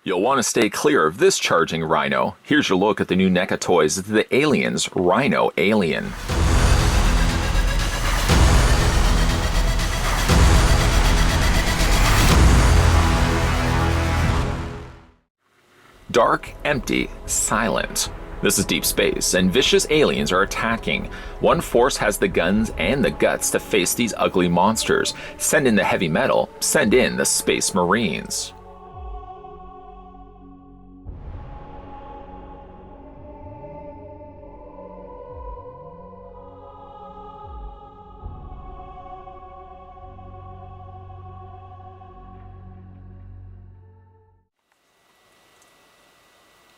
You'll want to stay clear of this charging Rhino. Here's your look at the new NECA toys, the Aliens Rhino Alien. Dark, empty, silent. This is deep space, and vicious aliens are attacking. One force has the guns and the guts to face these ugly monsters. Send in the heavy metal, send in the Space Marines.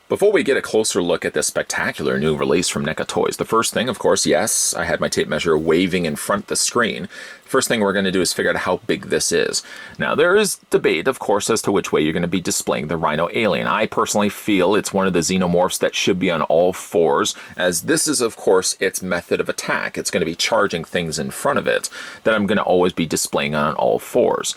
Before we get a closer look at this spectacular new release from NECA Toys, the first thing, of course, yes, I had my tape measure waving in front of the screen. First thing we're going to do is figure out how big this is. Now, there is debate, of course, as to which way you're going to be displaying the Rhino Alien. I personally feel it's one of the xenomorphs that should be on all fours, as this is, of course, its method of attack. It's going to be charging things in front of it that I'm going to always be displaying on all fours.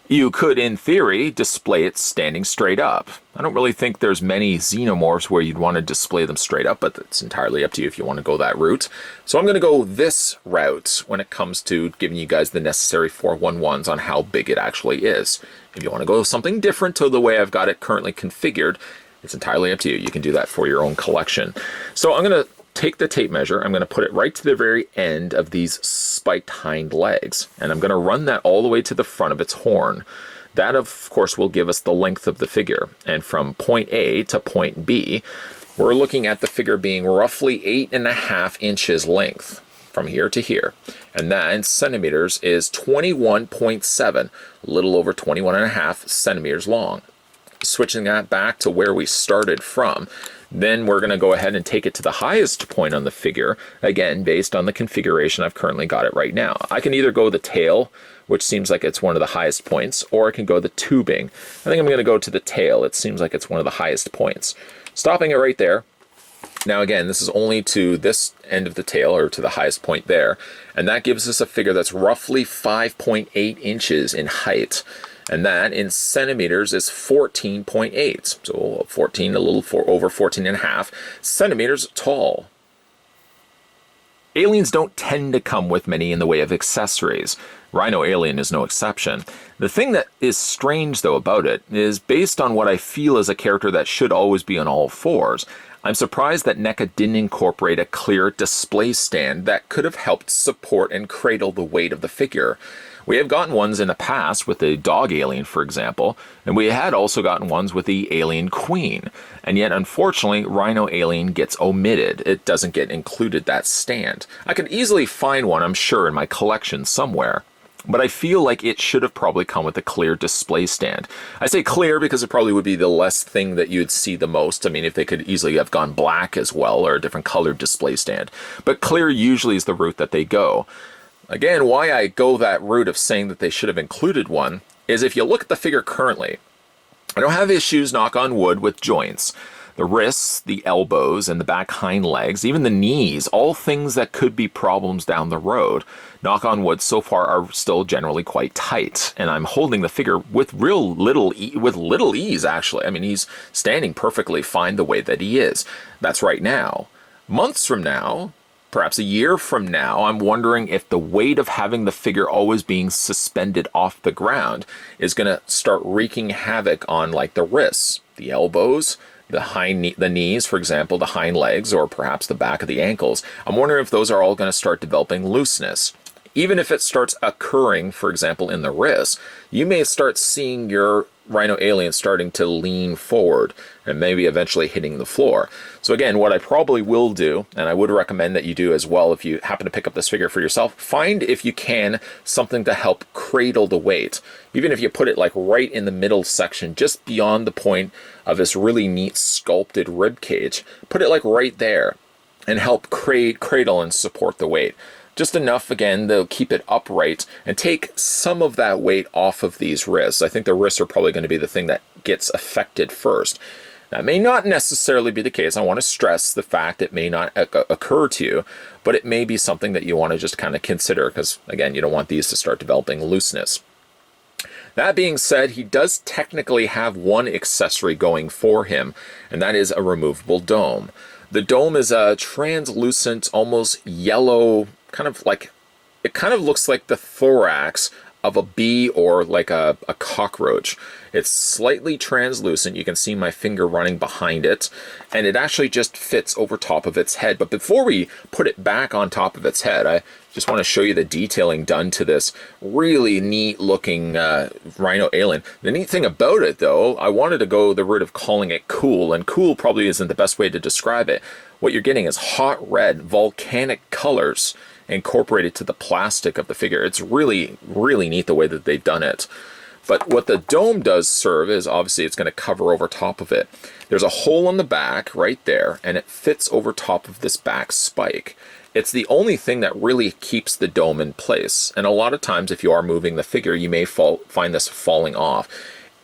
You could, in theory, display it standing straight up. I don't really think there's many xenomorphs where you'd want to display them straight up, but it's entirely up to you if you want to go that route. So I'm going to go this route when it comes to giving you guys the necessary 411s on how big it actually is. If you want to go something different to the way I've got it currently configured, it's entirely up to you. You can do that for your own collection. So I'm going to take the tape measure, I'm going to put it right to the very end of these spiked hind legs, and I'm going to run that all the way to the front of its horn. That, of course, will give us the length of the figure, and from point A to point B, we're looking at the figure being roughly 8.5 inches length from here to here, and that in centimeters is 21.7, a little over 21.5 centimeters long. Switching that back to where we started from, then we're going to go ahead and take it to the highest point on the figure, again, based on the configuration I've currently got it right now. I can either go the tail, which seems like it's one of the highest points, or I can go the tubing. I think I'm going to go to the tail. It seems like it's one of the highest points. Stopping it right there. Now again, this is only to this end of the tail, or to the highest point there, and that gives us a figure that's roughly 5.8 inches in height. And that in centimeters is 14.8, so 14, a little over 14.5 centimeters tall. Aliens don't tend to come with many in the way of accessories. Rhino Alien is no exception. The thing that is strange, though, about it is based on what I feel is a character that should always be on all fours. I'm surprised that NECA didn't incorporate a clear display stand that could have helped support and cradle the weight of the figure. We have gotten ones in the past with the dog alien, for example, and we had also gotten ones with the alien queen. And yet, unfortunately, Rhino Alien gets omitted. It doesn't get included that stand. I could easily find one, I'm sure, in my collection somewhere. But I feel like it should have probably come with a clear display stand. I say clear because it probably would be the less thing that you'd see the most. I mean, if they could easily have gone black as well, or a different colored display stand. But clear usually is the route that they go. Again, why I go that route of saying that they should have included one is if you look at the figure currently, I don't have issues, knock on wood, with joints. The wrists, the elbows, and the back hind legs, even the knees, all things that could be problems down the road, knock on wood, so far are still generally quite tight. And I'm holding the figure with little ease, actually. I mean, he's standing perfectly fine the way that he is. That's right now. Months from now, perhaps a year from now, I'm wondering if the weight of having the figure always being suspended off the ground is going to start wreaking havoc on, like, the wrists, the elbows, the knees, for example, the hind legs, or perhaps the back of the ankles. I'm wondering if those are all going to start developing looseness. Even if it starts occurring, for example, in the wrists, you may start seeing your Rhino Alien starting to lean forward and maybe eventually hitting the floor. So again, what I probably will do, and I would recommend that you do as well if you happen to pick up this figure for yourself, find, if you can, something to help cradle the weight. Even if you put it like right in the middle section, just beyond the point of this really neat sculpted rib cage, put it like right there and help cradle and support the weight. Just enough, again, to keep it upright and take some of that weight off of these wrists. I think the wrists are probably going to be the thing that gets affected first. That may not necessarily be the case. I want to stress the fact it may not occur to you, but it may be something that you want to just kind of consider because, again, you don't want these to start developing looseness. That being said, he does technically have one accessory going for him, and that is a removable dome. The dome is a translucent, almost yellow, it kind of looks like the thorax of a bee or like a cockroach. It's slightly translucent. You can see my finger running behind it, and it actually just fits over top of its head. But before we put it back on top of its head, I just want to show you the detailing done to this really neat looking Rhino alien. The neat thing about it, though, I wanted to go the route of calling it cool, and cool probably isn't the best way to describe it. What you're getting is hot red volcanic colors incorporated to the plastic of the figure. It's really, really neat the way that they've done it. But what the dome does serve is, obviously, it's going to cover over top of it. There's a hole in the back right there, and it fits over top of this back spike. It's the only thing that really keeps the dome in place. And a lot of times, if you are moving the figure, you may find this falling off.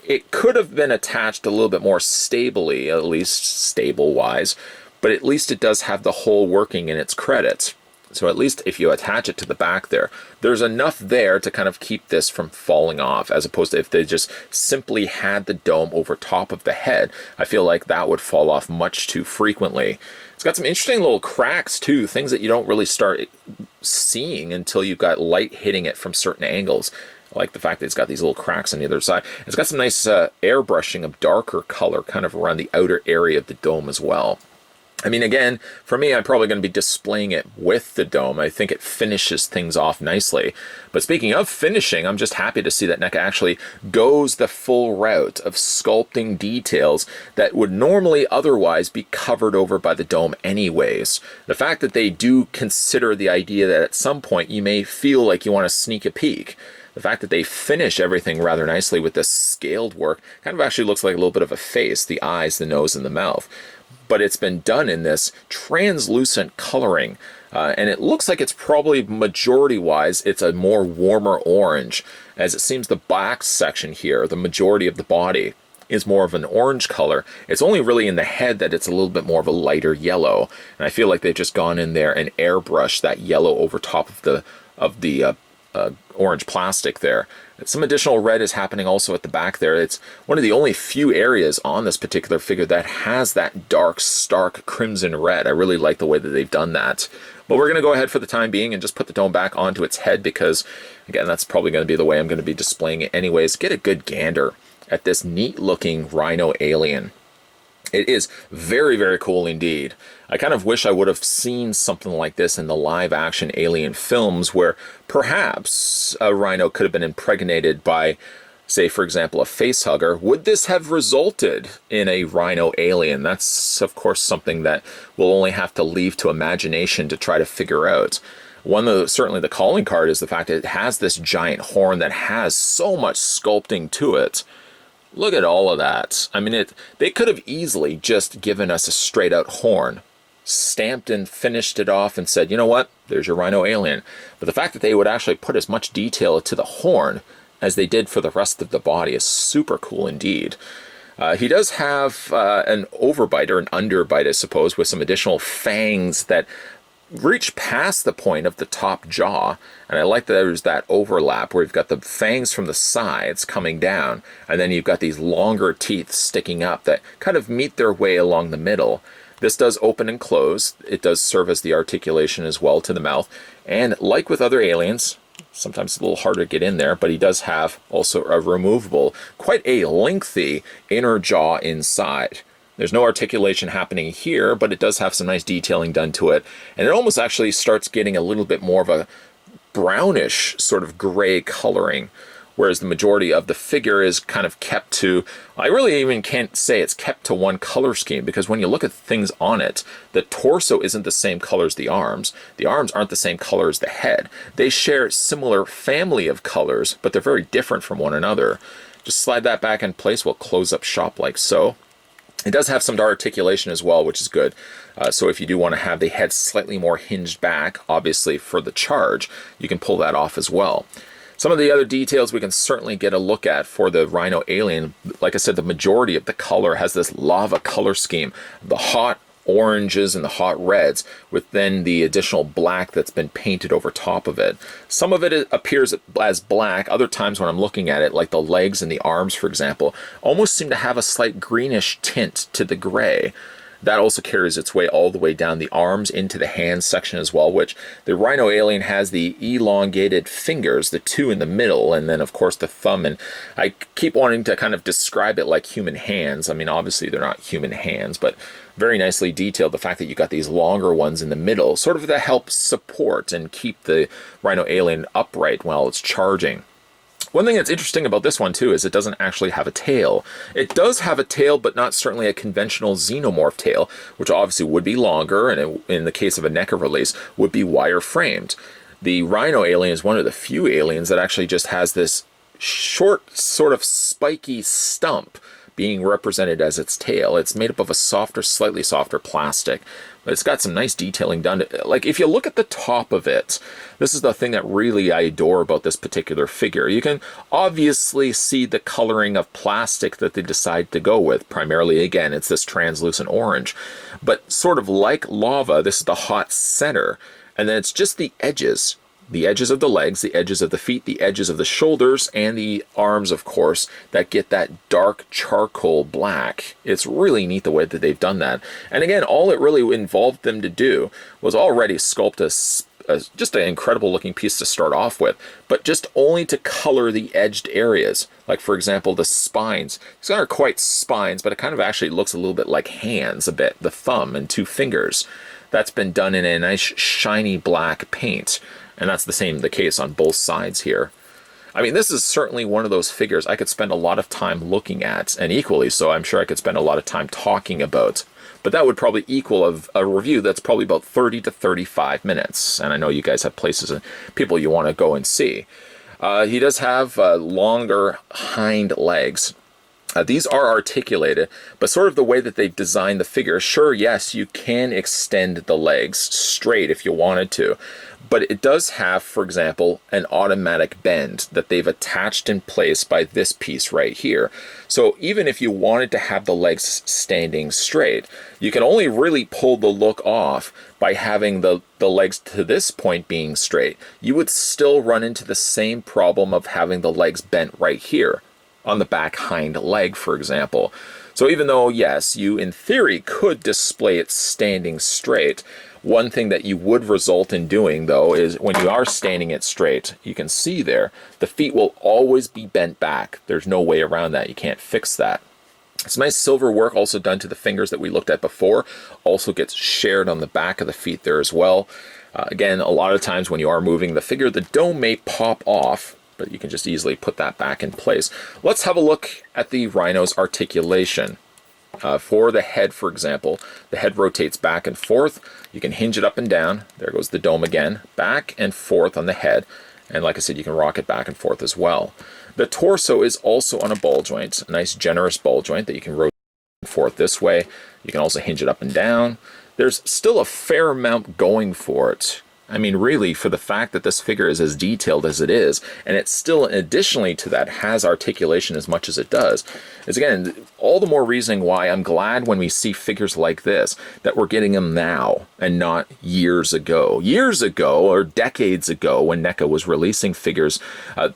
It could have been attached a little bit more stably, at least stable-wise, but at least it does have the hole working in its credits. So at least if you attach it to the back there, there's enough there to kind of keep this from falling off, as opposed to if they just simply had the dome over top of the head. I feel like that would fall off much too frequently. It's got some interesting little cracks too, things that you don't really start seeing until you've got light hitting it from certain angles. I like the fact that it's got these little cracks on the other side. It's got some nice airbrushing of darker color kind of around the outer area of the dome as well. I mean, again, for me, I'm probably going to be displaying it with the dome. I think it finishes things off nicely. But speaking of finishing, I'm just happy to see that NECA actually goes the full route of sculpting details that would normally otherwise be covered over by the dome anyways. The fact that they do consider the idea that at some point you may feel like you want to sneak a peek. The fact that they finish everything rather nicely with this scaled work kind of actually looks like a little bit of a face, the eyes, the nose, and the mouth. But it's been done in this translucent coloring, and it looks like it's probably majority-wise, it's a more warmer orange, as it seems the back section here, the majority of the body, is more of an orange color. It's only really in the head that it's a little bit more of a lighter yellow, and I feel like they've just gone in there and airbrushed that yellow over top of the orange plastic there. Some additional red is happening also at the back there. It's one of the only few areas on this particular figure that has that dark, stark crimson red. I really like the way that they've done that. But we're going to go ahead for the time being and just put the dome back onto its head because, again, that's probably going to be the way I'm going to be displaying it anyways. Get a good gander at this neat-looking Rhino alien. It is very, very cool indeed. I kind of wish I would have seen something like this in the live-action Alien films where perhaps a Rhino could have been impregnated by, say, for example, a facehugger. Would this have resulted in a Rhino alien? That's, of course, something that we'll only have to leave to imagination to try to figure out. Certainly the calling card is the fact that it has this giant horn that has so much sculpting to it. Look at all of that. I mean, they could have easily just given us a straight-out horn, stamped and finished it off and said, you know what, there's your Rhino alien. But the fact that they would actually put as much detail to the horn as they did for the rest of the body is super cool indeed. He does have an overbite or an underbite, I suppose, with some additional fangs that reach past the point of the top jaw, and I like that there's that overlap where you've got the fangs from the sides coming down, and then you've got these longer teeth sticking up that kind of meet their way along the middle. This does open and close. It does serve as the articulation as well to the mouth, and like with other aliens, sometimes it's a little harder to get in there, but he does have also a removable, quite a lengthy inner jaw inside. There's no articulation happening here, but it does have some nice detailing done to it. And it almost actually starts getting a little bit more of a brownish sort of gray coloring, whereas the majority of the figure is kind of kept to, I really even can't say it's kept to one color scheme, because when you look at things on it, the torso isn't the same color as the arms. The arms aren't the same color as the head. They share similar family of colors, but they're very different from one another. Just slide that back in place. We'll close up shop like so. It does have some articulation as well, which is good. So if you do want to have the head slightly more hinged back, obviously for the charge, you can pull that off as well. Some of the other details we can certainly get a look at for the Rhino alien. Like I said, the majority of the color has this lava color scheme. The hot oranges and the hot reds, with then the additional black that's been painted over top of it. Some of it appears as black. Other times when I'm looking at it, like the legs and the arms, for example, almost seem to have a slight greenish tint to the gray. That also carries its way all the way down the arms into the hands section as well, which the Rhino alien has the elongated fingers, the two in the middle, and then of course the thumb. And I keep wanting to kind of describe it like human hands. I mean, obviously they're not human hands, but very nicely detailed. The fact that you got these longer ones in the middle, sort of to help support and keep the Rhino alien upright while it's charging. One thing that's interesting about this one, too, is it doesn't actually have a tail. It does have a tail, but not certainly a conventional xenomorph tail, which obviously would be longer, and in the case of a NECA release, would be wire-framed. The Rhino alien is one of the few aliens that actually just has this short, sort of spiky stump being represented as its tail. It's made up of a softer, slightly softer plastic. But it's got some nice detailing done. Like, if you look at the top of it, this is the thing that really I adore about this particular figure. You can obviously see the coloring of plastic that they decide to go with. Primarily, again, it's this translucent orange. But sort of like lava, this is the hot center. And then it's just the edges. The edges of the legs, the edges of the feet, the edges of the shoulders, and the arms, of course, that get that dark charcoal black. It's really neat the way that they've done that. And again, all it really involved them to do was already sculpt just an incredible looking piece to start off with, but just only to color the edged areas. Like, for example, the spines. These aren't quite spines, but it kind of actually looks a little bit like hands a bit, the thumb and two fingers. That's been done in a nice shiny black paint. And that's the case on both sides here. I mean, this is certainly one of those figures I could spend a lot of time looking at, and equally so, I'm sure I could spend a lot of time talking about. But that would probably equal a review that's probably about 30 to 35 minutes. And I know you guys have places and people you want to go and see. He does have longer hind legs. These are articulated, but sort of the way that they've designed the figure, sure, yes, you can extend the legs straight if you wanted to, but it does have, for example, an automatic bend that they've attached in place by this piece right here. So even if you wanted to have the legs standing straight, you can only really pull the look off by having the legs to this point being straight. You would still run into the same problem of having the legs bent right here on the back hind leg, for example. So even though, yes, you in theory could display it standing straight, one thing that you would result in doing, though, is when you are standing it straight, you can see there, the feet will always be bent back. There's no way around that. You can't fix that. Some nice silver work also done to the fingers that we looked at before. Also gets shared on the back of the feet there as well. Again, a lot of times when you are moving the figure, the dome may pop off, but you can just easily put that back in place. Let's have a look at the Rhino's articulation. For the head, for example, the head rotates back and forth. You can hinge it up and down. There goes the dome again. Back and forth on the head. And like I said, you can rock it back and forth as well. The torso is also on a ball joint, a nice generous ball joint that you can rotate back and forth this way. You can also hinge it up and down. There's still a fair amount going for it. I mean, really, for the fact that this figure is as detailed as it is, and it still, additionally to that, has articulation as much as it does, is, again, all the more reasoning why I'm glad when we see figures like this, that we're getting them now, and not years ago. Years ago, or decades ago, when NECA was releasing figures,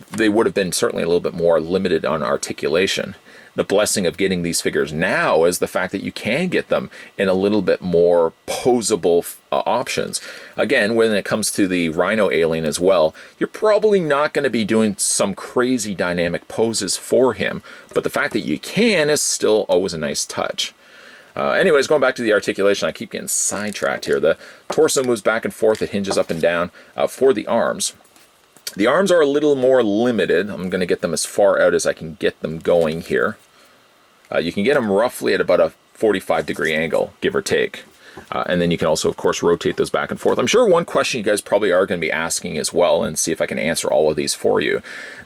they would have been certainly a little bit more limited on articulation. The blessing of getting these figures now is the fact that you can get them in a little bit more posable options. Again, when it comes to the Rhino alien as well, you're probably not going to be doing some crazy dynamic poses for him, but the fact that you can is still always a nice touch. Anyways, going back to the articulation, I keep getting sidetracked here. The torso moves back and forth, it hinges up and down. For the arms are a little more limited. I'm going to get them as far out as I can get them going here. You can get them roughly at about a 45-degree angle, give or take. And then you can also, of course, rotate those back and forth. I'm sure one question you guys probably are going to be asking as well, and see if I can answer all of these for you.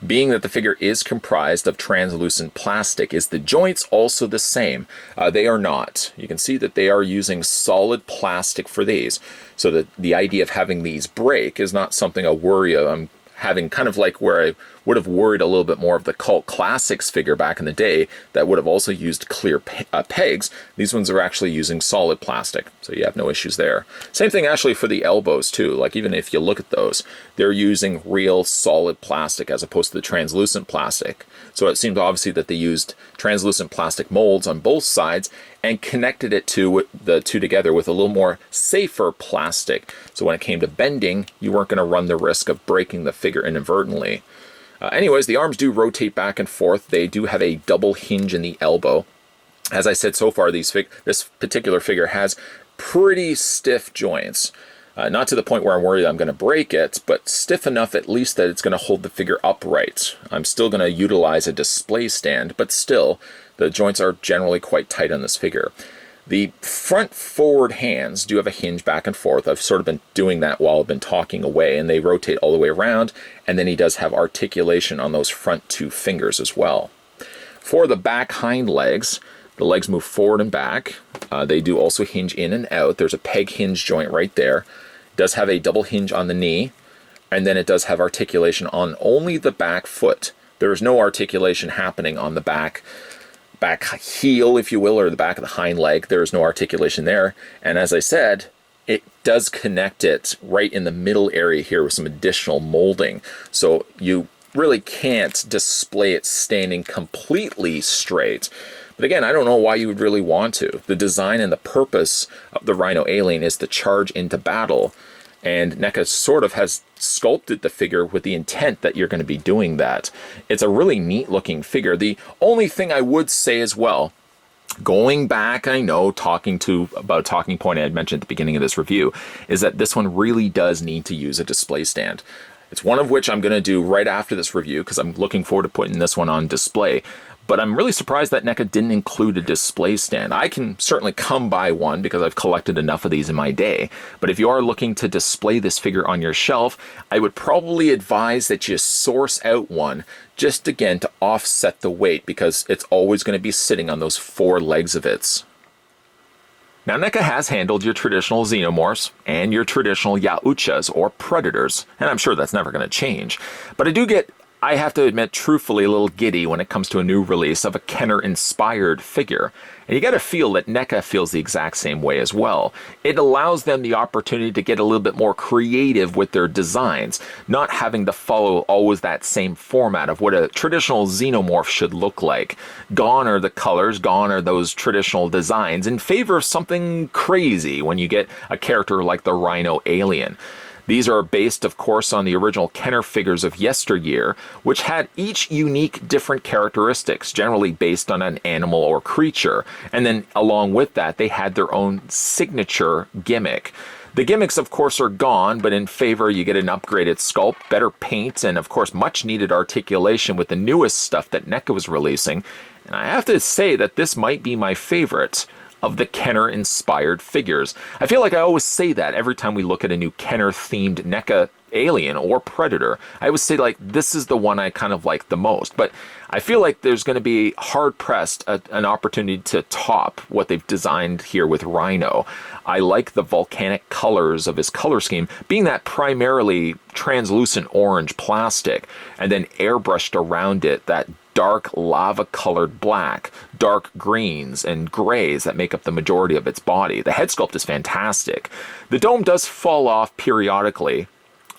Being that the figure is comprised of translucent plastic, is the joints also the same? They are not. You can see that they are using solid plastic for these. So that the idea of having these break is not something I worry of. I'm having kind of like where I would have worried a little bit more of the Cult Classics figure back in the day that would have also used clear pegs. These ones are actually using solid plastic, so you have no issues there. Same thing actually for the elbows too. Like even if you look at those, they're using real solid plastic as opposed to the translucent plastic. So it seems obviously that they used translucent plastic molds on both sides and connected it to the two together with a little more safer plastic. So when it came to bending, you weren't going to run the risk of breaking the figure inadvertently. Anyways, the arms do rotate back and forth. They do have a double hinge in the elbow. As I said so far, this particular figure has pretty stiff joints. Not to the point where I'm worried I'm going to break it, but stiff enough at least that it's going to hold the figure upright. I'm still going to utilize a display stand, but still, the joints are generally quite tight on this figure. The front forward hands do have a hinge back and forth. I've sort of been doing that while I've been talking away, and they rotate all the way around, and then he does have articulation on those front two fingers as well. For the back hind legs, the legs move forward and back. They do also hinge in and out. There's a peg hinge joint right there. It does have a double hinge on the knee, and then it does have articulation on only the back foot. There is no articulation happening on the back heel, if you will, or the back of the hind leg. There is no articulation there. And as I said, it does connect it right in the middle area here with some additional molding. So you really can't display it standing completely straight. But again, I don't know why you would really want to. The design and the purpose of the Rhino alien is to charge into battle. And NECA sort of has sculpted the figure with the intent that you're going to be doing that. It's a really neat looking figure. The only thing I would say as well, going back, I know, about a talking point I had mentioned at the beginning of this review, is that this one really does need to use a display stand. It's one of which I'm going to do right after this review because I'm looking forward to putting this one on display. But I'm really surprised that NECA didn't include a display stand. I can certainly come by one because I've collected enough of these in my day. But if you are looking to display this figure on your shelf, I would probably advise that you source out one just again to offset the weight because it's always going to be sitting on those four legs of its. Now, NECA has handled your traditional xenomorphs and your traditional Yautjas or predators, and I'm sure that's never going to change. But I have to admit, truthfully, a little giddy when it comes to a new release of a Kenner-inspired figure. And you gotta feel that NECA feels the exact same way as well. It allows them the opportunity to get a little bit more creative with their designs, not having to follow always that same format of what a traditional xenomorph should look like. Gone are the colors, gone are those traditional designs, in favor of something crazy when you get a character like the Rhino alien. These are based, of course, on the original Kenner figures of yesteryear, which had each unique different characteristics, generally based on an animal or creature. And then along with that, they had their own signature gimmick. The gimmicks, of course, are gone, but in favor, you get an upgraded sculpt, better paint, and of course, much needed articulation with the newest stuff that NECA was releasing. And I have to say that this might be my favorite of the Kenner-inspired figures. I feel like I always say that every time we look at a new Kenner-themed NECA alien or predator. I always say, like, this is the one I kind of like the most. But I feel like there's going to be hard-pressed an opportunity to top what they've designed here with Rhino. I like the volcanic colors of his color scheme, being that primarily translucent orange plastic, and then airbrushed around it, that dark lava-colored black, dark greens, and grays that make up the majority of its body. The head sculpt is fantastic. The dome does fall off periodically.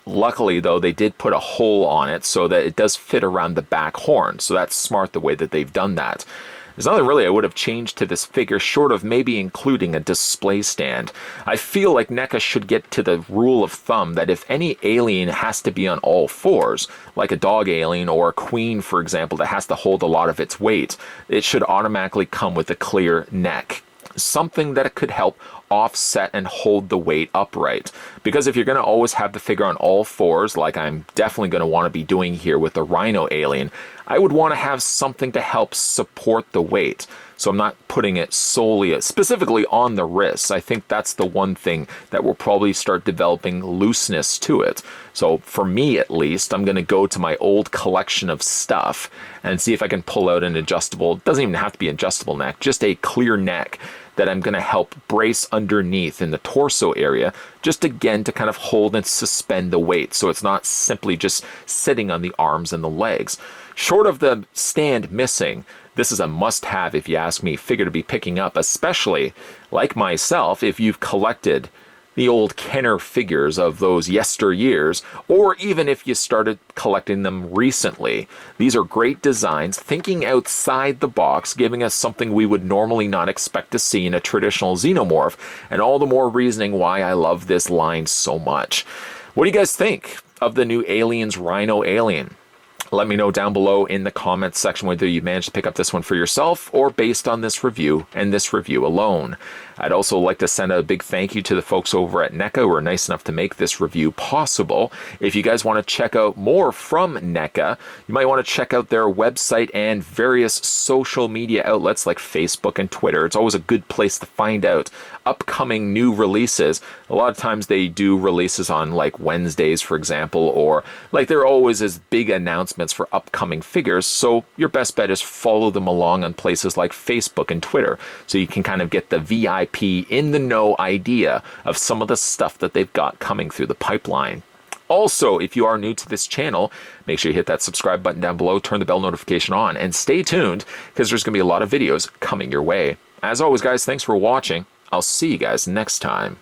Luckily, though, they did put a hole on it so that it does fit around the back horn, so that's smart the way that they've done that. There's nothing really I would have changed to this figure short of maybe including a display stand. I feel like NECA should get to the rule of thumb that if any alien has to be on all fours, like a dog alien or a queen, for example, that has to hold a lot of its weight, it should automatically come with a clear neck. Something that could help offset and hold the weight upright. Because if you're going to always have the figure on all fours, like I'm definitely going to want to be doing here with the Rhino alien, I would want to have something to help support the weight. So I'm not putting it solely, specifically on the wrists. I think that's the one thing that will probably start developing looseness to it. So for me, at least, I'm going to go to my old collection of stuff and see if I can pull out an adjustable, it doesn't even have to be adjustable neck, just a clear neck that I'm going to help brace underneath in the torso area, just again to kind of hold and suspend the weight so it's not simply just sitting on the arms and the legs. Short of the stand missing, this is a must-have if you ask me, figure to be picking up, especially like myself if you've collected the old Kenner figures of those yesteryears, or even if you started collecting them recently. These are great designs, thinking outside the box, giving us something we would normally not expect to see in a traditional xenomorph, and all the more reasoning why I love this line so much. What do you guys think of the new Aliens Rhino alien? Let me know down below in the comments section whether you managed to pick up this one for yourself or based on this review and this review alone. I'd also like to send a big thank you to the folks over at NECA who were nice enough to make this review possible. If you guys want to check out more from NECA, you might want to check out their website and various social media outlets like Facebook and Twitter. It's always a good place to find out upcoming new releases. A lot of times they do releases on like Wednesdays, for example, or like there always is big announcements for upcoming figures. So your best bet is follow them along on places like Facebook and Twitter so you can kind of get the VIP in the know idea of some of the stuff that they've got coming through the pipeline. Also, if you are new to this channel, make sure you hit that subscribe button down below, turn the bell notification on, and stay tuned because there's going to be a lot of videos coming your way. As always, guys, thanks for watching. I'll see you guys next time.